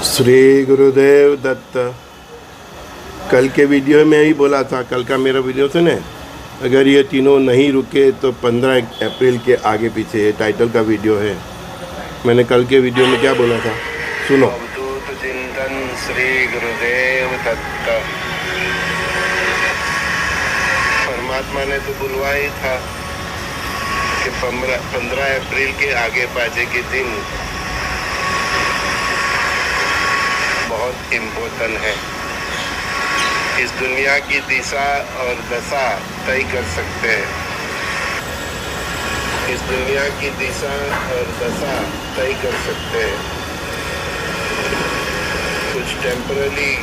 श्री गुरुदेव दत्त। कल के वीडियो में ही बोला था, कल का मेरा वीडियो सुने, अगर ये तीनों नहीं रुके तो 15 अप्रैल के आगे पीछे, ये टाइटल का वीडियो है। मैंने कल के वीडियो में क्या बोला था, सुनो। अवधूत चिंतन श्री गुरुदेव दत्त। परमात्मा ने तो बुलवा ही था कि 15 अप्रैल के आगे पाछे के दिन बहुत इम्पोर्टेंट है। इस दुनिया की दिशा और दशा तय कर सकते हैं। इस दुनिया की दिशा और दशा तय कर सकते हैं। कुछ टेम्पररी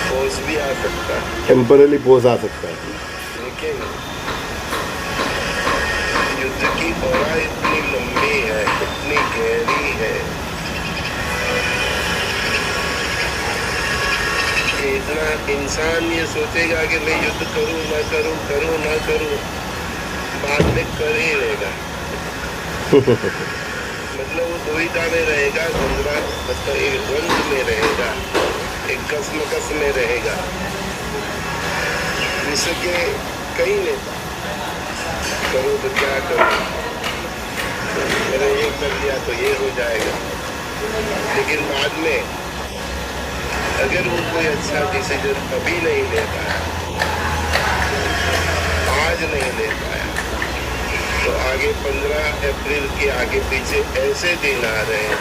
पोज भी आ सकता है, टेम्पररी पोज आ सकता है, लेकिन युद्ध की ओरा इतनी लंबी है, इतनी गहरी है कि इतना इंसान ये सोचेगा कि मैं युद्ध करूं ना करूं, करूं ना करूं, बाद में कर ही लेगा। मतलब वो दुविधा में रहेगा, मतलब एक द्वंद में रहेगा, एक कसमकस में रहेगा। जिसके कई नेता करो तो क्या करो, मैंने ये कर लिया तो ये हो जाएगा, लेकिन बाद में अगर वो कोई अच्छा डिसीजन अभी नहीं ले पाया, आज नहीं ले पाया, तो आगे 15 अप्रैल के आगे पीछे ऐसे दिन आ रहे हैं,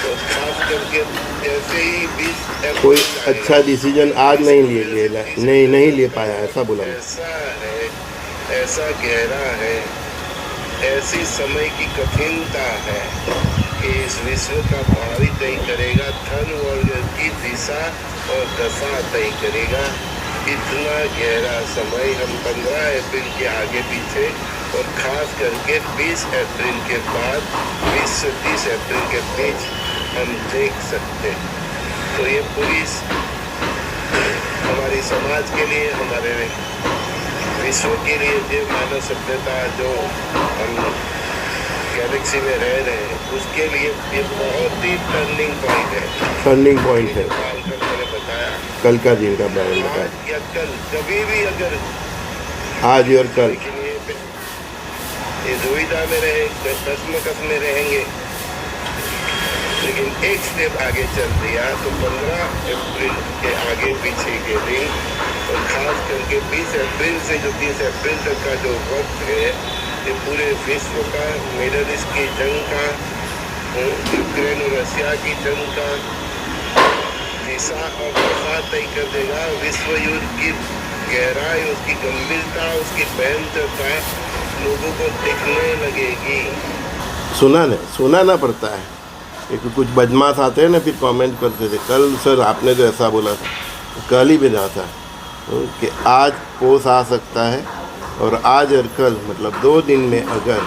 तो खास करके ऐसे ही 20 अप्रैल कोई अच्छा डिसीजन आज नहीं ले पाया, ऐसा बोला। ऐसा है, ऐसा गहरा है, ऐसी समय की कठिनता है कि इस विश्व का भावी तय करेगा, धन वर्ग की दिशा और दशा तय करेगा। इतना गहरा समय हम 15 अप्रैल के आगे पीछे और खास करके 20 अप्रैल के बाद 20 से 30 अप्रैल के बीच हम देख सकते हैं। तो ये पूरी हमारी समाज के लिए, हमारे विश्व के लिए, जो मानव सभ्यता जो हम गैलेक्सी में रह रहे हैं, उसके लिए ये बहुत ही टर्निंग पॉइंट है। टर्निंग पॉइंट है। कल मैंने बताया, कल का दिन का बयान बताया, आज या कल, कभी भी अगर आज और कल, लेकिन ये दुविधा में रहे, कसमकस में रहेंगे, लेकिन एक स्टेप आगे चल दिया तो 15 अप्रैल के आगे पीछे के दिन, और खास करके 20 अप्रैल से जो 30 अप्रैल तक का जो वक्त है, ये पूरे विश्व का, मिडल ईस्ट की जंग का, यूक्रेन और रशिया की जंग का दिशा और दशा तय कर देगा। विश्व युद्ध की गहराई, उसकी गंभीरता, उसकी भयंकरता लोगों को दिखने लगेगी। सुनाना पड़ता है। एक कुछ बदमाश आते हैं ना, फिर कमेंट करते थे, कल सर आपने तो ऐसा बोला था, कल ही भेजा था कि आज पोस आ सकता है, और आज और कल मतलब 2 दिन में अगर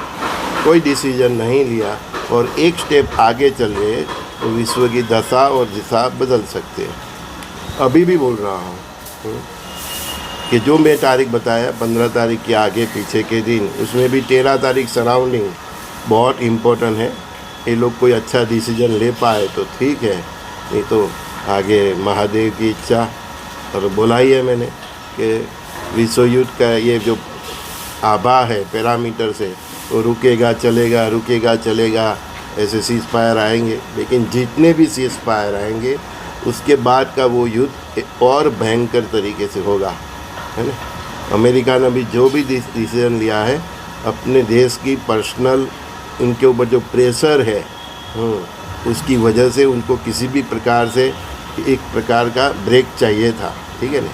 कोई डिसीजन नहीं लिया और एक स्टेप आगे चल गए तो विश्व की दशा और दिशा बदल सकते हैं। अभी भी बोल रहा हूँ कि जो मैं तारीख बताया 15 तारीख के आगे पीछे के दिन, उसमें भी 13 तारीख सराउंडिंग बहुत इम्पोर्टेंट है। ये लोग कोई अच्छा डिसीजन ले पाए तो ठीक है, नहीं तो आगे महादेव की इच्छा। और बोला ही है मैंने कि विश्व युद्ध का ये जो आभा है पैरामीटर से, वो रुकेगा चलेगा, रुकेगा चलेगा, ऐसे सीज फायर आएंगे, लेकिन जितने भी सीज फायर आएंगे उसके बाद का वो युद्ध और भयंकर तरीके से होगा, है ना। अमेरिका ने भी जो भी डिसीजन लिया है, अपने देश की पर्सनल, उनके ऊपर जो प्रेशर है, उसकी वजह से उनको किसी भी प्रकार से एक प्रकार का ब्रेक चाहिए था, ठीक है ना।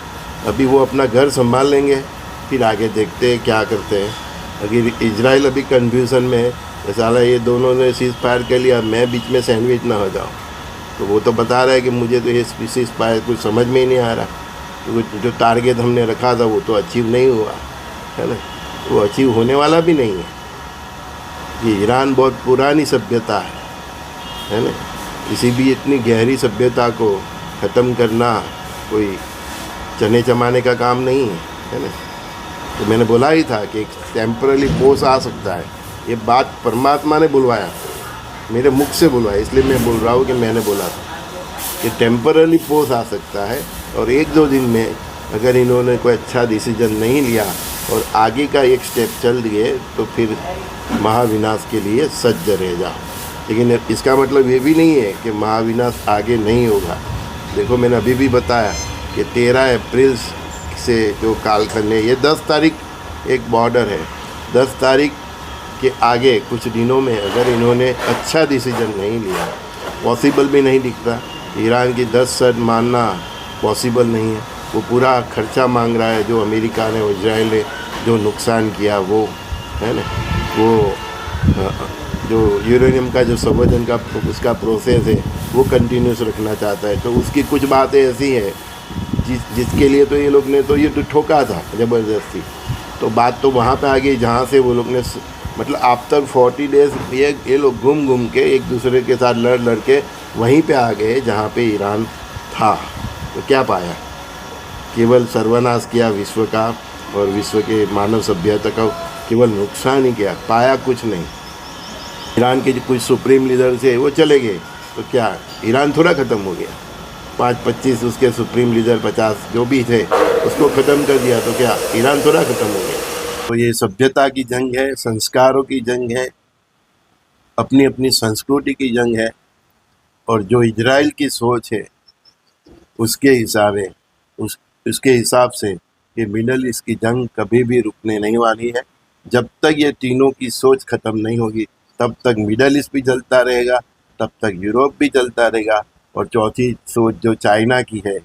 अभी वो अपना घर संभाल लेंगे, फिर आगे देखते हैं क्या करते हैं। अगर इजराइल अभी कन्फ्यूज़न में है, साला ये दोनों ने सीज फायर कर लिया, मैं बीच में सैंडविच ना हो जाऊँ, तो वो तो बता रहा है कि मुझे तो ये सीज फायर कुछ समझ में ही नहीं आ रहा, तो जो टारगेट हमने रखा था वो तो अचीव नहीं हुआ, है ना। वो अचीव होने वाला भी नहीं है। ये ईरान बहुत पुरानी सभ्यता है ना। किसी भी इतनी गहरी सभ्यता को ख़त्म करना कोई चने चमाने का काम नहीं है ना। तो मैंने बोला ही था कि एक टेम्पररी पोस आ सकता है, ये बात परमात्मा ने बुलवाया, मेरे मुख से बुलवाया, इसलिए मैं बोल रहा हूँ कि मैंने बोला था कि टेम्पररी पोज आ सकता है और 1-2 दिन में अगर इन्होंने कोई अच्छा डिसीजन नहीं लिया और आगे का एक स्टेप चल दिए तो फिर महाविनाश के लिए सज्ज रह जाओ। लेकिन इसका मतलब ये भी नहीं है कि महाविनाश आगे नहीं होगा। देखो मैंने अभी भी बताया कि 13 अप्रैल से जो कालखंड है, ये 10 तारीख एक बॉर्डर है, 10 तारीख के आगे कुछ दिनों में अगर इन्होंने अच्छा डिसीजन नहीं लिया, पॉसिबल भी नहीं दिखता। ईरान की 10 शर्त मानना पॉसिबल नहीं है। वो पूरा खर्चा मांग रहा है जो अमेरिका ने और इजराइल ने जो नुकसान किया, वो है ना, वो जो यूरेनियम का जो संवर्धन का उसका प्रोसेस है वो कंटिन्यूस रखना चाहता है। तो उसकी कुछ बातें ऐसी है जिसके लिए तो ये लोग ने तो ये तो ठोका था ज़बरदस्ती। तो बात तो वहाँ पे आ गई जहाँ से वो लोग ने मतलब आफ्टर 40 डेज ये लोग घूम के एक दूसरे के साथ लड़ के वहीं पे आ गए जहाँ पे ईरान था। तो क्या पाया? केवल सर्वनाश किया विश्व का और विश्व के मानव सभ्यता का केवल नुकसान ही किया, पाया कुछ नहीं। ईरान के जो कुछ सुप्रीम लीडर थे वो चले गए, तो क्या ईरान थोड़ा ख़त्म हो गया? 5-25 उसके सुप्रीम लीडर 50 जो भी थे उसको ख़त्म कर दिया, तो क्या ईरान थोड़ा ख़त्म हो गया? तो ये सभ्यता की जंग है, संस्कारों की जंग है, अपनी अपनी संस्कृति की जंग है। और जो इजराइल की सोच है उसके हिसाब है उसके हिसाब से ये मिडल ईस्ट की जंग कभी भी रुकने नहीं वाली है। जब तक ये तीनों की सोच ख़त्म नहीं होगी तब तक मिडल ईस्ट भी चलता रहेगा, तब तक यूरोप भी चलता रहेगा, और चौथी सोच जो चाइना की है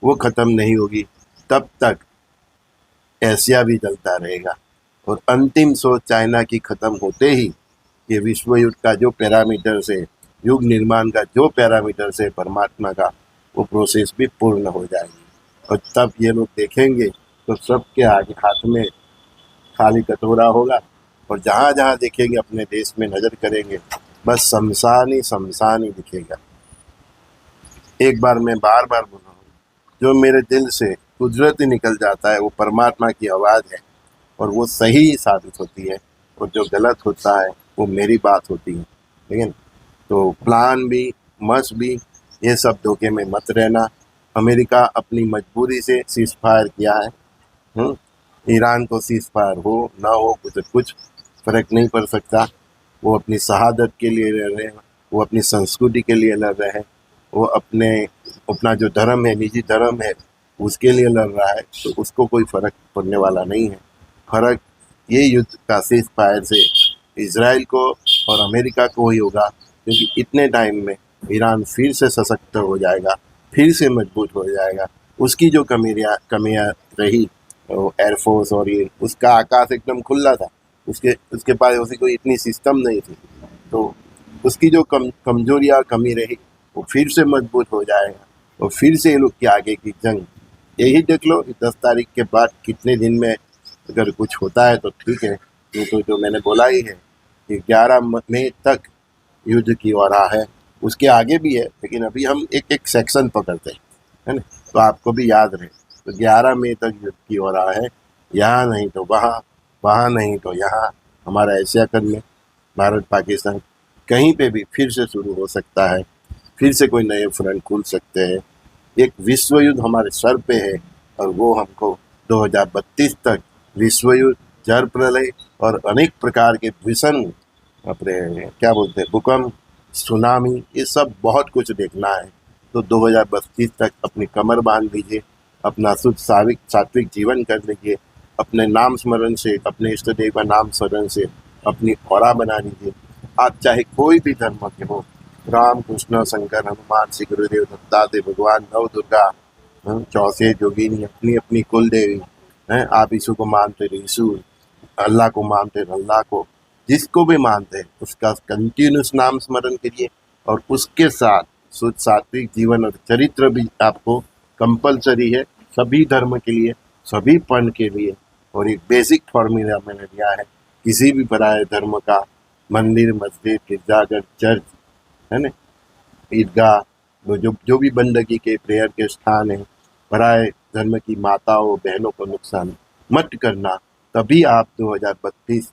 वो ख़त्म नहीं होगी तब तक एशिया भी चलता रहेगा। और अंतिम सोच चाइना की ख़त्म होते ही ये विश्व युद्ध का जो पैरामीटर से, युग निर्माण का जो पैरामीटर से परमात्मा का, वो प्रोसेस भी पूर्ण हो जाएगी। और तब ये लोग देखेंगे तो सबके आगे हाथ में खाली कटोरा होगा, और जहाँ जहाँ देखेंगे अपने देश में नज़र करेंगे बस शमशान ही दिखेगा। एक बार मैं बार बार बोल रहा हूँ, जो मेरे दिल से कुदरती निकल जाता है वो परमात्मा की आवाज़ है और वो सही साबित होती है, और जो गलत होता है वो मेरी बात होती है। लेकिन तो प्लान भी, मस भी, ये सब धोखे में मत रहना। अमेरिका अपनी मजबूरी से सीज़ फायर किया है। ईरान को सीज़ फायर हो ना हो कुछ फ़र्क नहीं पड़ सकता। वो अपनी शहादत के लिए लड़ रहे हैं, वो अपनी संस्कृति के लिए लड़ रहे हैं, वो अपना जो धर्म है, निजी धर्म है, उसके लिए लड़ रहा है। तो उसको कोई फ़र्क पड़ने वाला नहीं है। फ़र्क ये युद्ध का सीज़ फायर से इजराइल को और अमेरिका को ही होगा, क्योंकि इतने टाइम में ईरान फिर से सशक्त हो जाएगा, फिर से मजबूत हो जाएगा। उसकी जो कमियाँ रही एयरफोर्स और ये, उसका आकाश एकदम खुला था, उसके पास उसी कोई इतनी सिस्टम नहीं थी, तो उसकी जो कमजोरियाँ कमी रही वो फिर से मजबूत हो जाएगा और फिर से ये लोग की आगे की जंग। यही देख लो 10 तारीख के बाद कितने दिन में अगर कुछ होता है तो ठीक है, तो जो मैंने बोला ही है कि 11 मई तक युद्ध की ओर है। उसके आगे भी है, लेकिन अभी हम एक एक सेक्शन पकड़ते हैं, है ना, तो आपको भी याद रहे। तो 11 मई तक युद्ध की ओर है, यहाँ नहीं तो वहाँ, वहाँ नहीं तो यहाँ। हमारा एशिया खंड में भारत पाकिस्तान कहीं पे भी फिर से शुरू हो सकता है, फिर से कोई नए फ्रंट खुल सकते हैं। एक विश्व युद्ध हमारे सर पे है और वो हमको 2032 तक विश्व युद्ध, जल प्रलय और अनेक प्रकार के भीषण अपने क्या बोलते हैं भूकंप, सुनामी, ये सब बहुत कुछ देखना है। तो 2032 तक अपनी कमर बांध लीजिए, अपना शुद्ध सात्विक जीवन कर लीजिए, अपने नाम स्मरण से, अपने इष्ट देव का नाम स्मरण से अपनी औरा बना लीजिए। आप चाहे कोई भी धर्म के हो, राम, कृष्ण, शंकर, हनुमान, श्री गुरुदेव दत्तात्रेय, भगवान, नव दुर्गा, चौसे जोगिनी, अपनी अपनी कुल देवी हैं। आप यीशु को मानते तो यीशु, अल्लाह को मानते तो अल्लाह को, जिसको भी मानते हैं उसका कंटिन्यूस नाम स्मरण करिए, और उसके साथ शुद्ध सात्विक जीवन और चरित्र भी आपको कंपलसरी है सभी धर्म के लिए, सभी पंथ के लिए। और एक बेसिक फॉर्मूला मैंने दिया है, किसी भी पराये धर्म का मंदिर, मस्जिद, गिरजाघर, चर्च, है ना, ईदगाह, जो भी बंदगी के प्रेयर के स्थान है, पराये धर्म की माताओं बहनों को नुकसान मत करना। तभी आप 2032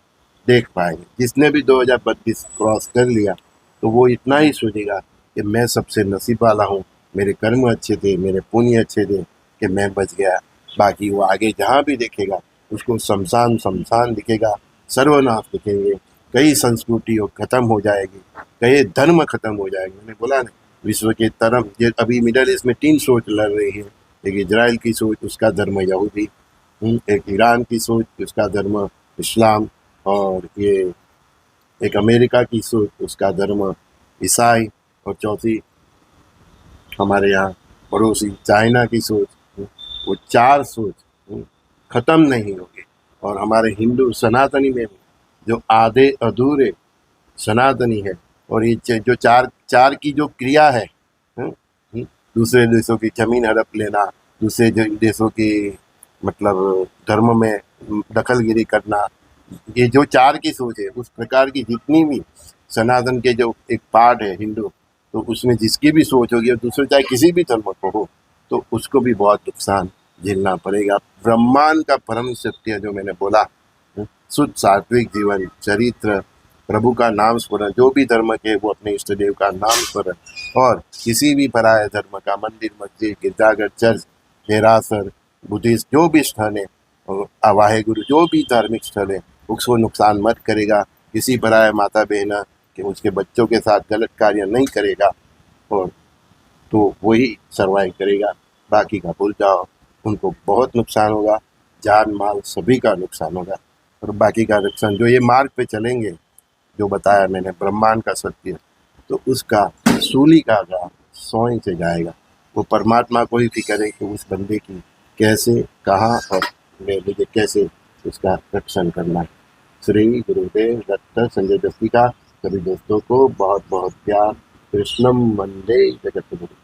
देख पाएंगे। जिसने भी 2032 क्रॉस कर लिया तो वो इतना ही सोचेगा कि मैं सबसे नसीब वाला हूँ, मेरे कर्म अच्छे थे, मेरे पुण्य अच्छे थे कि मैं बच गया। बाकी वो आगे जहाँ भी देखेगा उसको शमशान शमशान दिखेगा, सर्वनाश दिखेंगे, कई संस्कृतियों खत्म हो जाएगी, कई धर्म खत्म हो जाएंगे। मैंने बोला ना, विश्व के धर्म ये अभी मिडल ईस्ट में 3 सोच लड़ रही है। एक इजराइल की सोच, उसका धर्म यहूदी, एक ईरान की सोच, उसका धर्म इस्लाम, और ये एक अमेरिका की सोच, उसका धर्म ईसाई, और चौथी हमारे यहाँ पड़ोसी चाइना की सोच। वो 4 सोच ख़त्म नहीं होगी। और हमारे हिंदू सनातनी में भी जो आधे अधूरे सनातनी है, और ये जो चार चार की जो क्रिया है, हम्म, दूसरे देशों की जमीन हड़प लेना, दूसरे देशों की मतलब धर्म में दखलगिरी करना, ये जो 4 की सोच है, उस प्रकार की जितनी भी सनातन के जो एक पार्ट है हिंदू, तो उसमें जिसकी भी सोच होगी, और दूसरे चाहे किसी भी धर्म को हो, तो उसको भी बहुत नुकसान झेलना पड़ेगा। ब्रह्मांड का परम सत्य जो मैंने बोला, शुद्ध सात्विक जीवन, चरित्र, प्रभु का नाम स्मरण, जो भी धर्म के वो अपने इष्ट देव का नाम स्मरण, और किसी भी पराये धर्म का मंदिर, मस्जिद, गिरजाघर, चर्च, देरासर, बुद्धिस्ट जो भी स्थल है, वाहे गुरु जो भी धार्मिक स्थल है, उसको नुकसान मत करेगा। किसी पराये माता बहना कि उसके बच्चों के साथ गलत कार्य नहीं करेगा, और तो वही सर्वाइव करेगा। बाकी का भूल जाओ, उनको बहुत नुकसान होगा, जान माल सभी का नुकसान होगा। और बाकी का नुकसान जो ये मार्ग पे चलेंगे, जो बताया मैंने ब्रह्मांड का सत्य, तो उसका सूली का आगाज सोई से जाएगा। वो परमात्मा को ही फिक्र है कि उस बंदे की कैसे, कहाँ और मुझे कैसे उसका रक्षण करना है। श्री गुरुदेव दत्त संजय दत्ती का सभी दोस्तों को बहुत बहुत प्यार। कृष्णम वंदे जगत गुरु।